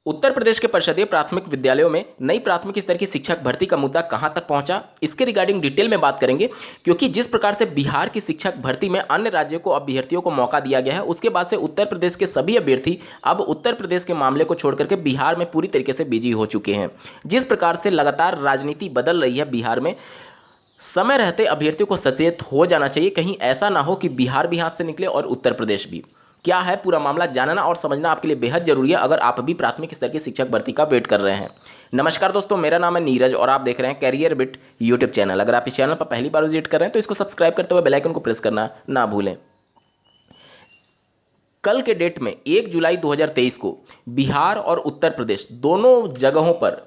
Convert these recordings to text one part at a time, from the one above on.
उत्तर प्रदेश के परिषदीय प्राथमिक विद्यालयों में नई प्राथमिक स्तर की शिक्षक भर्ती का मुद्दा कहां तक पहुंचा, इसके रिगार्डिंग डिटेल में बात करेंगे। क्योंकि जिस प्रकार से बिहार की शिक्षक भर्ती में अन्य राज्यों को अभ्यर्थियों को मौका दिया गया है, उसके बाद से उत्तर प्रदेश के सभी अभ्यर्थी अब उत्तर प्रदेश के मामले को छोड़ करके बिहार में पूरी तरीके से बिजी हो चुके हैं। जिस प्रकार से लगातार राजनीति बदल रही है बिहार में, समय रहते अभ्यर्थियों को सचेत हो जाना चाहिए, कहीं ऐसा ना हो कि बिहार भी हाथ से निकले और उत्तर प्रदेश भी। क्या है पूरा मामला, जानना और समझना आपके लिए बेहद जरूरी है अगर आप भी प्राथमिक स्तर की शिक्षक भर्ती का वेट कर रहे हैं। नमस्कार दोस्तों, मेरा नाम है नीरज और आप देख रहे हैं कैरियर बिट यूट्यूब चैनल। अगर आप इस चैनल पर पहली बार विजिट कर रहे हैं तो इसको सब्सक्राइब करते हुए बेल आइकन को प्रेस करना ना भूलें। कल के डेट में 1 जुलाई 2023 को बिहार और उत्तर प्रदेश दोनों जगहों पर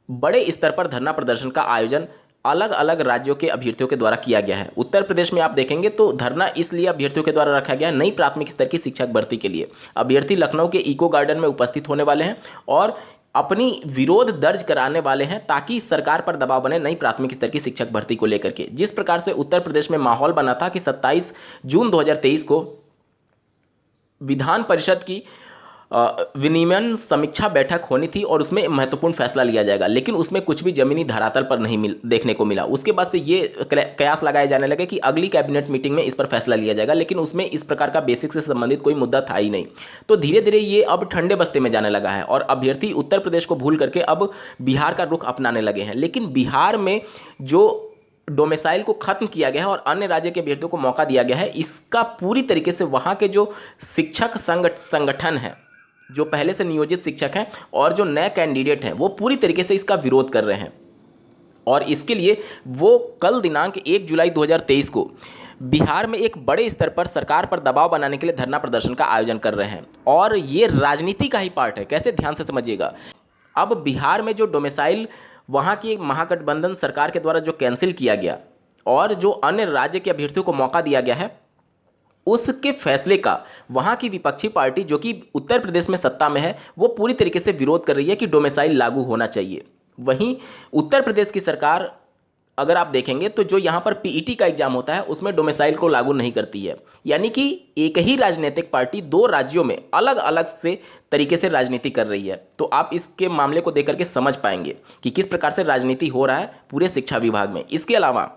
बड़े स्तर पर धरना प्रदर्शन का आयोजन अलग अलग राज्यों के अभ्यर्थियों के द्वारा किया गया है। उत्तर प्रदेश में आप देखेंगे तो धरना इसलिए अभ्यर्थियों के द्वारा रखा गया नई प्राथमिक स्तर की शिक्षक भर्ती के लिए। अभ्यर्थी लखनऊ के इको गार्डन में उपस्थित होने वाले हैं और अपनी विरोध दर्ज कराने वाले हैं ताकि सरकार पर दबाव बने नई प्राथमिक स्तर की शिक्षक भर्ती को लेकर के। जिस प्रकार से उत्तर प्रदेश में माहौल बना था कि 27 जून 2023 को विधान परिषद की विनियमन समीक्षा बैठक होनी थी और उसमें महत्वपूर्ण फैसला लिया जाएगा, लेकिन उसमें कुछ भी जमीनी धरातल पर नहीं देखने को मिला। उसके बाद से ये कयास लगाए जाने लगे कि अगली कैबिनेट मीटिंग में इस पर फैसला लिया जाएगा, लेकिन उसमें इस प्रकार का बेसिक से संबंधित कोई मुद्दा था ही नहीं। तो धीरे धीरे ये अब ठंडे बस्ते में जाने लगा है और अभ्यर्थी उत्तर प्रदेश को भूल करके अब बिहार का रुख अपनाने लगे हैं। लेकिन बिहार में जो डोमिसाइल को खत्म किया गया है और अन्य राज्य के अभ्यर्थियों को मौका दिया गया है, इसका पूरी तरीके से वहाँ के जो शिक्षक संगठन है, जो पहले से नियोजित शिक्षक हैं और जो नए कैंडिडेट हैं, वो पूरी तरीके से इसका विरोध कर रहे हैं। और इसके लिए वो कल दिनांक 1 जुलाई 2023 को बिहार में एक बड़े स्तर पर सरकार पर दबाव बनाने के लिए धरना प्रदर्शन का आयोजन कर रहे हैं। और ये राजनीति का ही पार्ट है, कैसे, ध्यान से समझिएगा। अब बिहार में जो डोमिसाइल वहाँ की महागठबंधन सरकार के द्वारा जो कैंसिल किया गया और जो अन्य राज्य के अभ्यर्थियों को मौका दिया गया है, उसके फैसले का वहां की विपक्षी पार्टी जो कि उत्तर प्रदेश में सत्ता में है, वो पूरी तरीके से विरोध कर रही है कि डोमिसाइल लागू होना चाहिए। वहीं उत्तर प्रदेश की सरकार अगर आप देखेंगे तो जो यहां पर पीईटी का एग्जाम होता है उसमें डोमिसाइल को लागू नहीं करती है। यानी कि एक ही राजनीतिक पार्टी दो राज्यों में अलग अलग से तरीके से राजनीति कर रही है। तो आप इसके मामले को देख करके समझ पाएंगे कि किस प्रकार से राजनीति हो रहा है पूरे शिक्षा विभाग में। इसके अलावा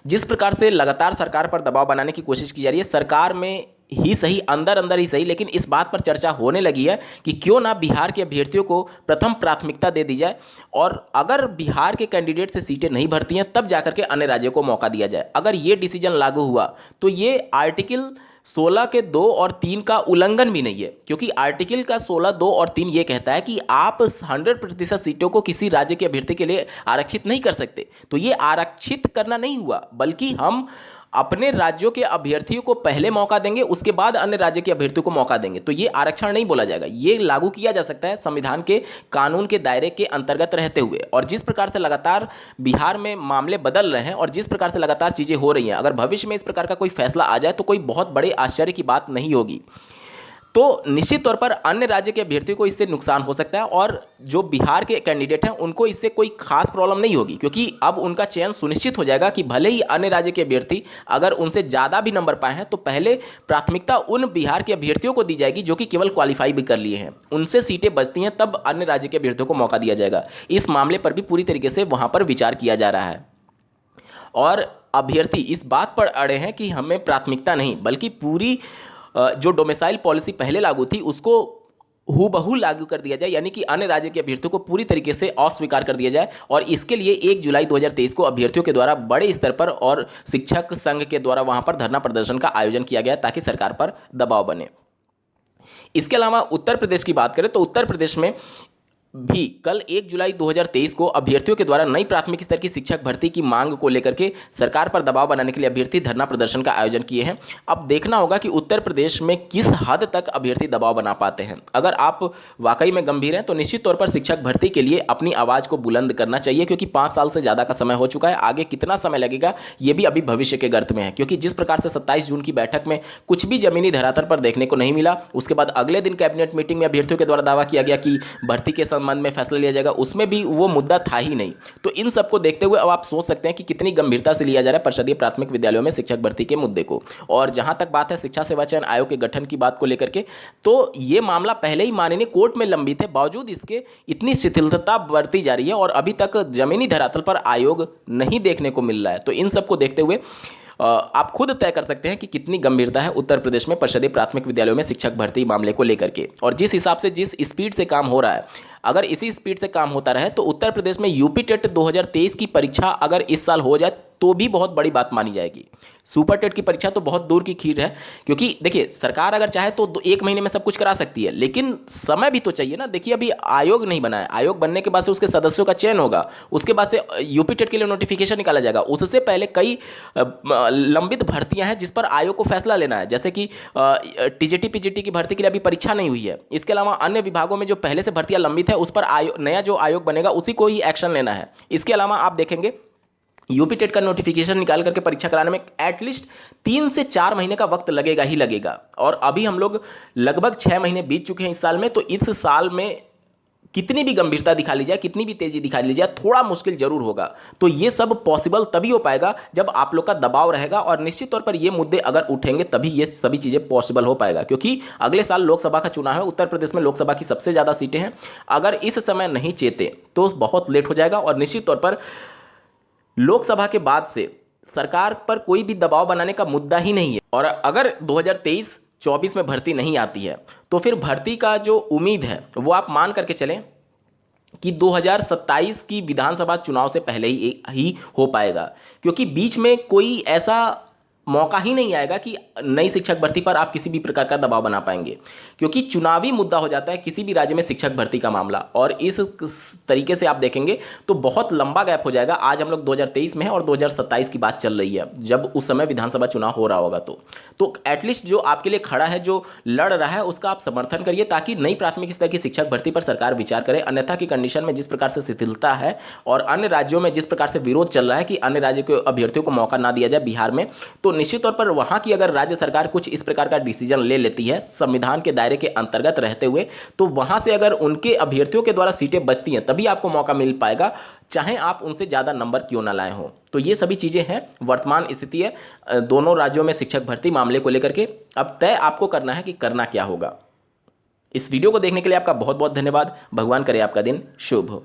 जिस प्रकार से लगातार सरकार पर दबाव बनाने की कोशिश की जा रही है, सरकार में ही सही, अंदर अंदर ही सही, लेकिन इस बात पर चर्चा होने लगी है कि क्यों ना बिहार के अभ्यर्थियों को प्रथम प्राथमिकता दे दी जाए और अगर बिहार के कैंडिडेट से सीटें नहीं भरती हैं तब जाकर के अन्य राज्यों को मौका दिया जाए। अगर ये डिसीजन लागू हुआ तो ये आर्टिकल 16 के 2 और 3 का उल्लंघन भी नहीं है, क्योंकि आर्टिकल का 16, 2 और 3 ये कहता है कि आप 100% सीटों को किसी राज्य के अभ्यर्थी के लिए आरक्षित नहीं कर सकते। तो ये आरक्षित करना नहीं हुआ, बल्कि हम अपने राज्यों के अभ्यर्थियों को पहले मौका देंगे, उसके बाद अन्य राज्य के अभ्यर्थियों को मौका देंगे। तो ये आरक्षण नहीं बोला जाएगा, ये लागू किया जा सकता है संविधान के कानून के दायरे के अंतर्गत रहते हुए। और जिस प्रकार से लगातार बिहार में मामले बदल रहे हैं और जिस प्रकार से लगातार चीजें हो रही हैं, अगर भविष्य में इस प्रकार का कोई फैसला आ जाए तो कोई बहुत बड़े आश्चर्य की बात नहीं होगी। तो निश्चित तौर पर अन्य राज्य के अभ्यर्थियों को इससे नुकसान हो सकता है और जो बिहार के कैंडिडेट हैं उनको इससे कोई खास प्रॉब्लम नहीं होगी, क्योंकि अब उनका चयन सुनिश्चित हो जाएगा कि भले ही अन्य राज्य के अभ्यर्थी अगर उनसे ज़्यादा भी नंबर पाए हैं तो पहले प्राथमिकता उन बिहार के अभ्यर्थियों को दी जाएगी जो कि केवल क्वालिफाई भी कर लिए हैं, उनसे सीटें बचती हैं, तब अन्य राज्य के अभ्यर्थियों को मौका दिया जाएगा। इस मामले पर भी पूरी तरीके से वहाँ पर विचार किया जा रहा है और अभ्यर्थी इस बात पर अड़े हैं कि हमें प्राथमिकता नहीं बल्कि पूरी जो डोमिसाइल पॉलिसी पहले लागू थी उसको हूबहू लागू कर दिया जाए, यानी कि अन्य राज्य के अभ्यर्थियों को पूरी तरीके से अस्वीकार कर दिया जाए। और इसके लिए 1 जुलाई 2023 को अभ्यर्थियों के द्वारा बड़े स्तर पर और शिक्षक संघ के द्वारा वहां पर धरना प्रदर्शन का आयोजन किया गया ताकि सरकार पर दबाव बने। इसके अलावा उत्तर प्रदेश की बात करें तो उत्तर प्रदेश में भी कल 1 जुलाई 2023 को अभ्यर्थियों के द्वारा नई प्राथमिक स्तर की शिक्षक भर्ती की मांग को लेकर के सरकार पर दबाव बनाने के लिए अभ्यर्थी धरना प्रदर्शन का आयोजन किए हैं। अब देखना होगा कि उत्तर प्रदेश में किस हद तक अभ्यर्थी दबाव बना पाते हैं। अगर आप वाकई में गंभीर हैं तो निश्चित तौर पर शिक्षक भर्ती के लिए अपनी आवाज़ को बुलंद करना चाहिए, क्योंकि 5 साल से ज़्यादा का समय हो चुका है। आगे कितना समय लगेगा ये भी अभी भविष्य के गर्त में है, क्योंकि जिस प्रकार से 27 जून की बैठक में कुछ भी जमीनी धरातल पर देखने को नहीं मिला, उसके बाद अगले दिन कैबिनेट मीटिंग में अभ्यर्थियों के द्वारा दावा किया गया कि भर्ती के संबंध में फैसला लिया जाएगा, उसमें भी वो मुद्दा था ही नहीं। तो इन सबको देखते हुए अब आप सोच सकते हैं कि कितनी गंभीरता से लिया जा रहा है परिषदीय प्राथमिक विद्यालयों में शिक्षक भर्ती के मुद्दे को। और जहां तक बात है शिक्षा सेवा चयन आयोग के गठन की बात को लेकर के, तो ये मामला पहले ही माननीय कोर्ट में लंबित है, बावजूद इसके इतनी शिथिलता बरती जा रही है और अभी तक जमीनी धरातल पर आयोग नहीं देखने को मिल रहा है। तो इन सबको देखते हुए आप खुद तय कर सकते हैं कि कितनी गंभीरता है उत्तर प्रदेश में परिषदीय प्राथमिक विद्यालयों में शिक्षक भर्ती मामले को लेकर के। और जिस हिसाब से जिस स्पीड से काम हो रहा है, अगर इसी स्पीड से काम होता रहे तो उत्तर प्रदेश में यूपी टेट 2023 की परीक्षा अगर इस साल हो जाए तो भी बहुत बड़ी बात मानी जाएगी। सुपर टेट की परीक्षा तो बहुत दूर की खीर है, क्योंकि देखिए सरकार अगर चाहे तो 1 महीने में सब कुछ करा सकती है, लेकिन समय भी तो चाहिए ना। देखिए अभी आयोग नहीं बना है, आयोग बनने के बाद से उसके सदस्यों का चयन होगा, उसके बाद से यूपी टेट के लिए नोटिफिकेशन निकाला जाएगा, उससे पहले कई लंबित भर्तियां हैं जिस पर आयोग को फैसला लेना है, जैसे कि टीजीटी पीजीटी की भर्ती के लिए अभी परीक्षा नहीं हुई है। इसके अलावा अन्य विभागों में जो पहले से भर्तियां लंबित है उस पर नया जो आयोग बनेगा उसी को ही एक्शन लेना है। इसके अलावा आप देखेंगे यूपी टेट का नोटिफिकेशन निकाल करके परीक्षा कराने में एटलीस्ट 3 से 4 महीने का वक्त लगेगा ही लगेगा, और अभी हम लोग लगभग 6 महीने बीत चुके हैं इस साल में। तो इस साल में कितनी भी गंभीरता दिखा ली जाए, कितनी भी तेजी दिखा ली जाए, थोड़ा मुश्किल जरूर होगा। तो ये सब पॉसिबल तभी हो पाएगा जब आप लोग का दबाव रहेगा, और निश्चित तौर पर ये मुद्दे अगर उठेंगे तभी ये सभी चीजें पॉसिबल हो पाएगा, क्योंकि अगले साल लोकसभा का चुनाव है। उत्तर प्रदेश में लोकसभा की सबसे ज्यादा सीटें हैं। अगर इस समय नहीं चेते तो बहुत लेट हो जाएगा, और निश्चित तौर पर लोकसभा के बाद से सरकार पर कोई भी दबाव बनाने का मुद्दा ही नहीं है। और अगर 2023-24 में भर्ती नहीं आती है तो फिर भर्ती का जो उम्मीद है वो आप मान करके चलें कि 2027 की विधानसभा चुनाव से पहले ही हो पाएगा, क्योंकि बीच में कोई ऐसा मौका ही नहीं आएगा कि नई शिक्षक भर्ती पर आप किसी भी प्रकार का दबाव बना पाएंगे, क्योंकि चुनावी मुद्दा हो जाता है किसी भी राज्य में शिक्षक भर्ती का मामला। और इस तरीके से आप देखेंगे तो बहुत लंबा गैप हो जाएगा। आज हम लोग 2023 में है और 2027 की बात चल रही है, जब उस समय विधानसभा चुनाव हो रहा होगा। तो एटलीस्ट जो आपके लिए खड़ा है, जो लड़ रहा है, उसका आप समर्थन करिए, ताकि नई प्राथमिक स्तर की शिक्षक भर्ती पर सरकार विचार करे। अन्यथा की कंडीशन में जिस प्रकार से शिथिलता है और अन्य राज्यों में जिस प्रकार से विरोध चल रहा है कि अन्य राज्य के अभ्यर्थियों को मौका ना दिया जाए बिहार में, तो निश्चित तौर पर वहां की अगर राज्य सरकार कुछ इस प्रकार का डिसीजन ले लेती है संविधान के दायरे के अंतर्गत रहते हुए, तो वहां से अगर उनके अभ्यर्थियों के द्वारा सीटें बचती हैं तभी आपको मौका मिल पाएगा, चाहे आप उनसे ज्यादा नंबर क्यों ना लाए हो। तो ये सभी चीजें हैं, वर्तमान स्थिति है दोनों राज्यों में शिक्षक भर्ती मामले को लेकर के। अब तय आपको करना है कि करना क्या होगा। इस वीडियो को देखने के लिए आपका बहुत बहुत धन्यवाद। भगवान करे आपका दिन शुभ हो।